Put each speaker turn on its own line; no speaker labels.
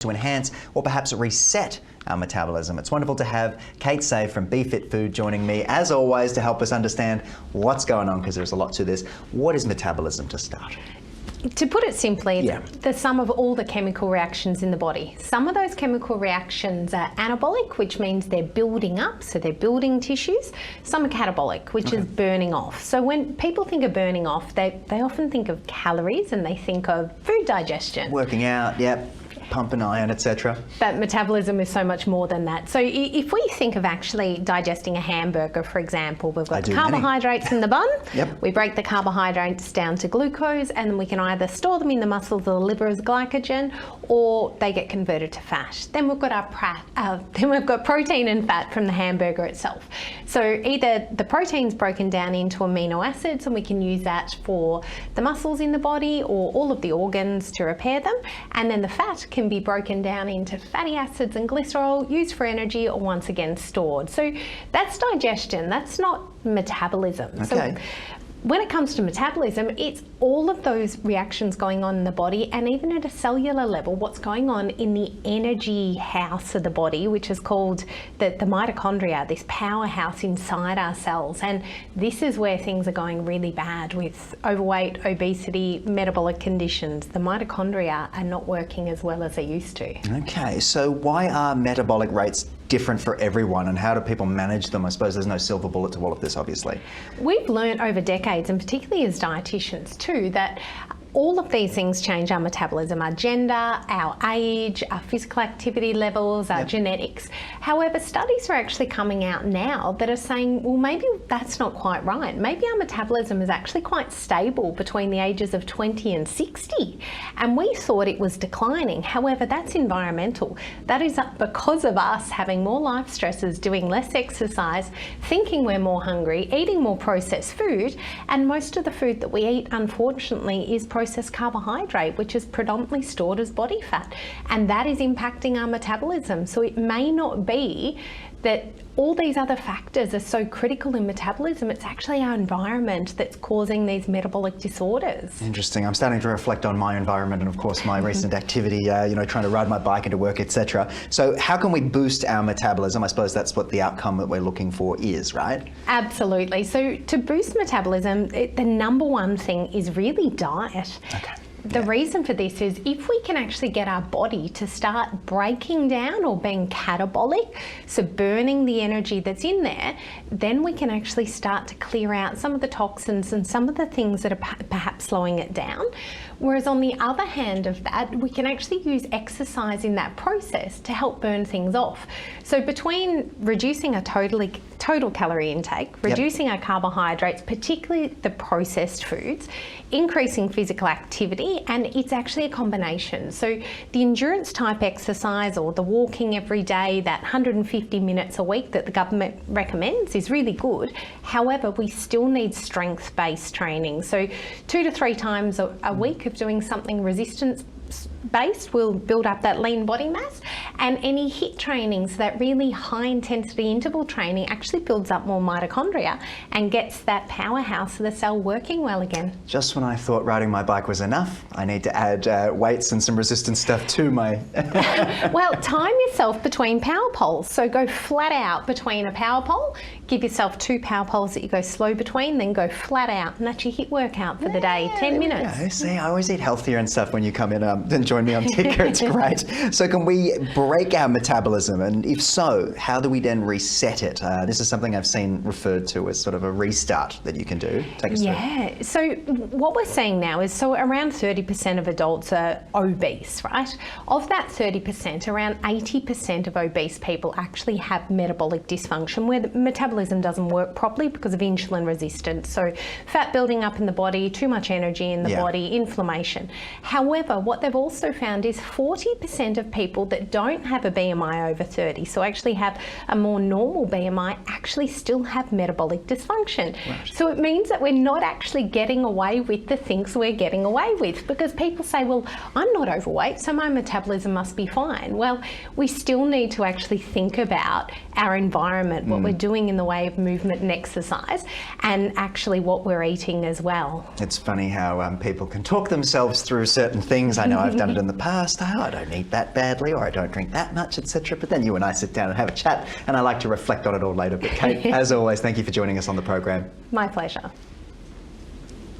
to enhance or perhaps reset our metabolism. It's wonderful to have Kate Say from BeFit Food joining me, as always, to help us understand what's going on, because there's a lot to this. What is metabolism to start?
To put it simply, the sum of all the chemical reactions in the body. Some of those chemical reactions are anabolic, which means they're building up, so they're building tissues. Some are catabolic, which is burning off. So when people think of burning off, they often think of calories and they think of food digestion.
Working out, pumping iron, etc.
But metabolism is so much more than that. So if we think of actually digesting a hamburger, for example, we've got the carbohydrates in the bun, we break the carbohydrates down to glucose, and then we can either store them in the muscles or the liver as glycogen, or they get converted to fat. Then we've got protein and fat from the hamburger itself. So either the protein's broken down into amino acids, and we can use that for the muscles in the body or all of the organs to repair them, and then the fat can be broken down into fatty acids and glycerol, used for energy, or once again stored. So that's digestion, that's not metabolism. So when it comes to metabolism, it's all of those reactions going on in the body, and even at a cellular level, what's going on in the energy house of the body, which is called the mitochondria, this powerhouse inside our cells. And this is where things are going really bad with overweight, obesity, metabolic conditions. The mitochondria are not working as well as they used to.
Okay, so why are metabolic rates different for everyone, and how do people manage them? I suppose there's no silver bullet to all of this, obviously.
We've learned over decades, and particularly as dietitians too, that all of these things change our metabolism, our gender, our age, our physical activity levels, our genetics. However, studies are actually coming out now that are saying, well, maybe that's not quite right. Maybe our metabolism is actually quite stable between the ages of 20 and 60. And we thought it was declining. However, that's environmental. That is because of us having more life stresses, doing less exercise, thinking we're more hungry, eating more processed food. And most of the food that we eat, unfortunately, is processed carbohydrate, which is predominantly stored as body fat, and that is impacting our metabolism. So it may not be that all these other factors are so critical in metabolism. It's actually our environment that's causing these metabolic disorders.
Interesting. I'm starting to reflect on my environment and, of course, my recent activity, trying to ride my bike into work, etc. So how can we boost our metabolism? I suppose that's what the outcome that we're looking for is, right?
Absolutely. So to boost metabolism, the number one thing is really diet.
Okay.
The reason for this is if we can actually get our body to start breaking down or being catabolic, so burning the energy that's in there, then we can actually start to clear out some of the toxins and some of the things that are perhaps slowing it down. Whereas on the other hand of that, we can actually use exercise in that process to help burn things off. So between reducing a total calorie intake, reducing our carbohydrates, particularly the processed foods, increasing physical activity, and it's actually a combination. So the endurance type exercise or the walking every day, that 150 minutes a week that the government recommends is really good. However, we still need strength-based training. So 2 to 3 times a week of doing something resistance based will build up that lean body mass, and any HIIT training, so that really high intensity interval training, actually builds up more mitochondria and gets that powerhouse of the cell working well again.
Just when I thought riding my bike was enough, I need to add weights and some resistance stuff to my...
Well, time yourself between power poles. So go flat out between a power pole, give yourself 2 power poles that you go slow between, then go flat out, and that's your HIIT workout for the day, 10 minutes.
See, I always eat healthier and stuff when you come in and join me on Ticker. It's great. So can we break our metabolism? And if so, how do we then reset it? This is something I've seen referred to as sort of a restart that you can do. Take us through.
So what we're seeing now is, so around 30% of adults are obese, right? Of that 30%, around 80% of obese people actually have metabolic dysfunction, where the metabolism doesn't work properly because of insulin resistance. So fat building up in the body, too much energy in the body, inflammation. However, what they've also found is 40% of people that don't don't have a BMI over 30, so actually have a more normal BMI, actually still have metabolic dysfunction.
Right.
So it means that we're not actually getting away with the things we're getting away with, because people say, well, I'm not overweight, so my metabolism must be fine. Well, we still need to actually think about our environment, what we're doing in the way of movement and exercise, and actually what we're eating as well.
It's funny how people can talk themselves through certain things. I know I've done it in the past. Oh, I don't eat that badly, or I don't drink that much, etc. But then you and I sit down and have a chat, and I like to reflect on it all later. But Kate, as always, thank you for joining us on the program.
My pleasure.